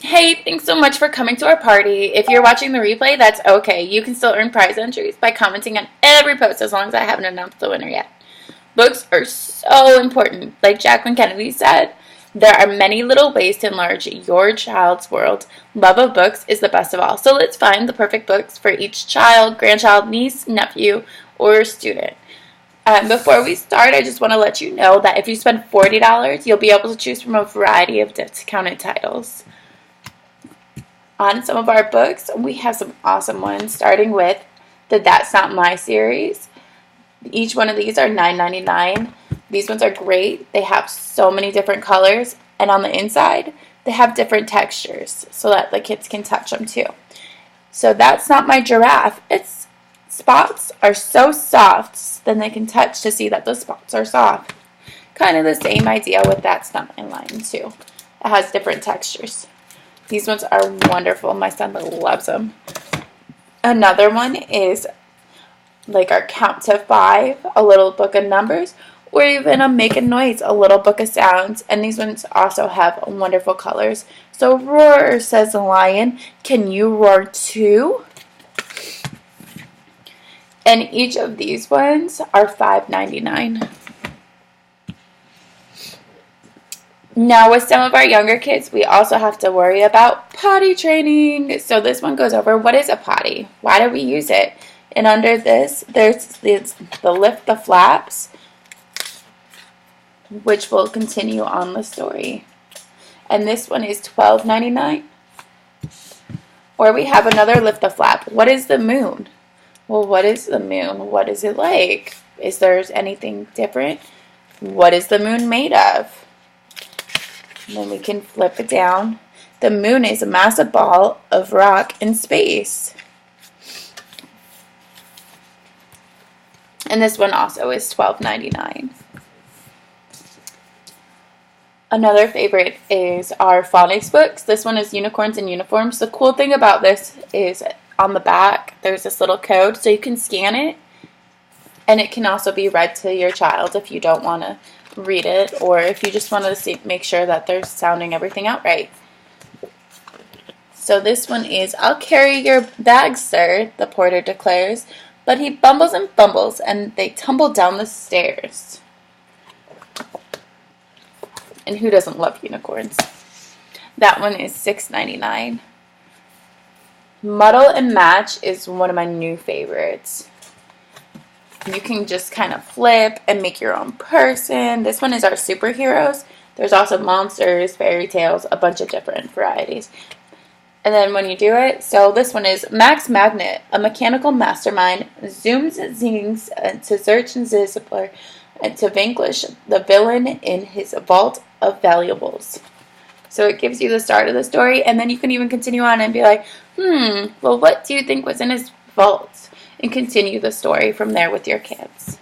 Hey, thanks so much for coming to our party. If you're watching the replay, that's okay. You can still earn prize entries by commenting on every post as long as I haven't announced the winner yet. Books are so important. Like Jacqueline Kennedy said, there are many little ways to enlarge your child's world. Love of books is the best of all. So let's find the perfect books for each child, grandchild, niece, nephew, or student. Before we start, I just want to let you know that if you spend $40, you'll be able to choose from a variety of discounted titles. On some of our books, we have some awesome ones, starting with the That's Not My series. Each one of these are $9.99. These ones are great. They have so many different colors, and on the inside, they have different textures so that the kids can touch them too. So That's Not My Giraffe. Its spots are so soft, then they can touch to see that the spots are soft. Kind of the same idea with That's Not My Lion too. It has different textures. These ones are wonderful. My son loves them. Another one is like our Count to 5, a little book of numbers, or even a Make a Noise, a little book of sounds. And these ones also have wonderful colors. So roar, says the lion. Can you roar too? And each of these ones are $5.99. Now, with some of our younger kids, we also have to worry about potty training. So this one goes over, what is a potty? Why do we use it? And under this, there's the Lift the Flaps, which will continue on the story. And this one is $12.99. Or we have another Lift the Flap. What is the moon? Well, what is the moon? What is it like? Is there anything different? What is the moon made of? And then we can flip it down. The moon is a massive ball of rock in space. And this one also is $12.99. Another favorite is our phonics books. This one is Unicorns and Uniforms. The cool thing about this is on the back, there's this little code, so you can scan it. And it can also be read to your child if you don't want to read it, or if you just want to make sure that they're sounding everything out right. So this one is, I'll carry your bag, sir, the porter declares, but he bumbles and fumbles, and they tumble down the stairs. And who doesn't love unicorns? That one is $6.99. Muddle and Match is one of my new favorites. You can just kind of flip and make your own person. This one is our superheroes. There's also monsters, fairy tales, a bunch of different varieties. And then when you do it, so this one is Max Magnet, a mechanical mastermind, zooms and zings to search and zipper and to vanquish the villain in his vault of valuables. So it gives you the start of the story, and then you can even continue on and be like, well, what do you think was in his vault? And continue the story from there with your kids.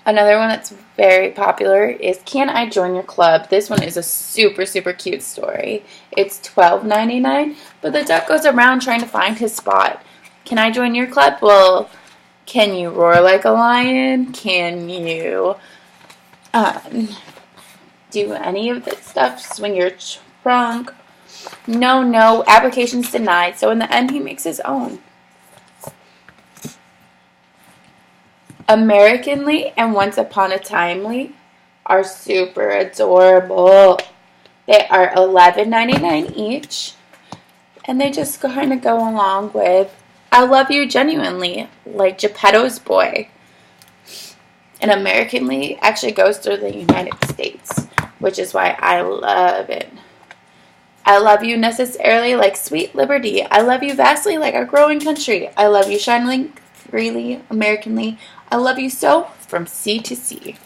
Another one that's very popular is Can I Join Your Club? This one is a super, super cute story. It's $12.99, but the duck goes around trying to find his spot. Can I join your club? Well, can you roar like a lion? Can you do any of that stuff? Swing your trunk? No, application's denied. So in the end, he makes his own. Americanly and Once Upon a Timely are super adorable. They are $11.99 each. And they just kind of go along with I Love You Genuinely, like Geppetto's Boy. And Americanly actually goes through the United States, which is why I love it. I love you necessarily like Sweet Liberty. I love you vastly like our growing country. I love you shiningly, freely, Americanly. I love you so from sea to sea.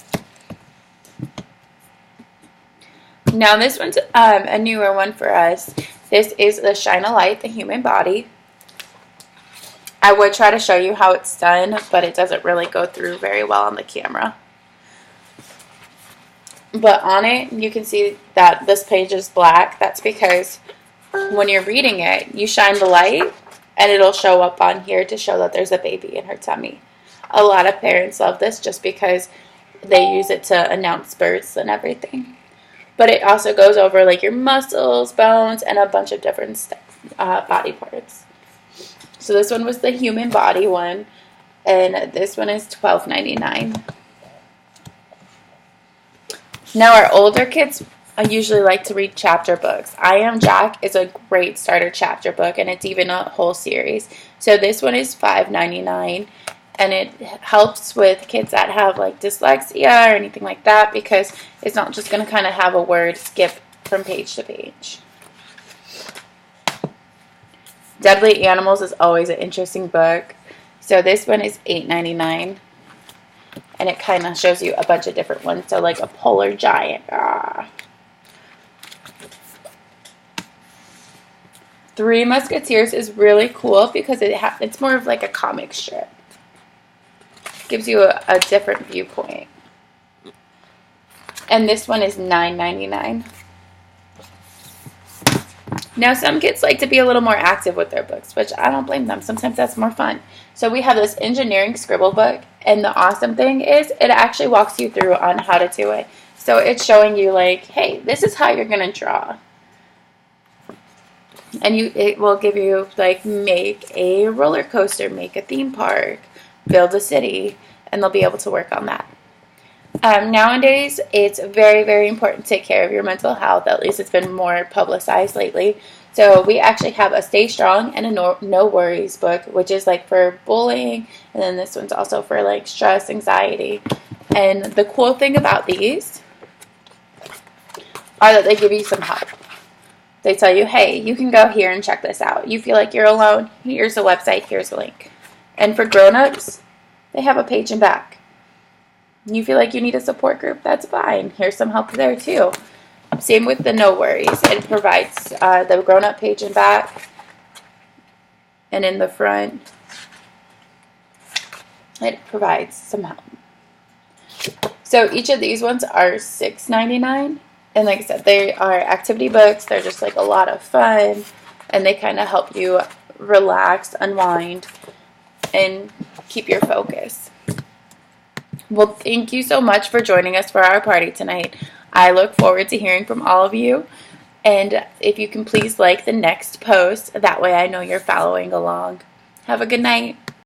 Now this one's a newer one for us. This is the Shine a Light, the Human Body. I would try to show you how it's done, but it doesn't really go through very well on the camera. But on it, you can see that this page is black. That's because when you're reading it, you shine the light, and it'll show up on here to show that there's a baby in her tummy. A lot of parents love this just because they use it to announce births and everything. but it also goes over like your muscles, bones, and a bunch of different body parts. So this one was the human body one, and this one is $12.99. Now our older kids usually like to read chapter books. I Am Jack is a great starter chapter book, and it's even a whole series. So this one is $5.99, and it helps with kids that have like dyslexia or anything like that, because it's not just going to kind of have a word skip from page to page. Deadly Animals is always an interesting book. So this one is $8.99. And it kind of shows you a bunch of different ones. So like a polar giant. Three Musketeers is really cool because it's more of like a comic strip. Gives you a different viewpoint. And this one is $9.99. Now, some kids like to be a little more active with their books, which I don't blame them. Sometimes that's more fun. So we have this engineering scribble book, and the awesome thing is it actually walks you through on how to do it. So it's showing you like, hey, this is how you're going to draw. And it will give you like, make a roller coaster, make a theme park, build a city, and they'll be able to work on that. Nowadays, it's very, very important to take care of your mental health. At least it's been more publicized lately. So we actually have a Stay Strong and a No Worries book, which is like for bullying. And then this one's also for like stress, anxiety. And the cool thing about these are that they give you some help. They tell you, hey, you can go here and check this out. You feel like you're alone? Here's a website. Here's a link. And for grown-ups, they have a page and back. You feel like you need a support group? That's fine. Here's some help there too. Same with the No Worries. It provides the grown-up page and back. And in the front, it provides some help. So each of these ones are $6.99. And like I said, they are activity books. They're just like a lot of fun. And they kind of help you relax, unwind, and keep your focus. Well, thank you so much for joining us for our party tonight. I look forward to hearing from all of you. And if you can please like the next post, that way I know you're following along. Have a good night.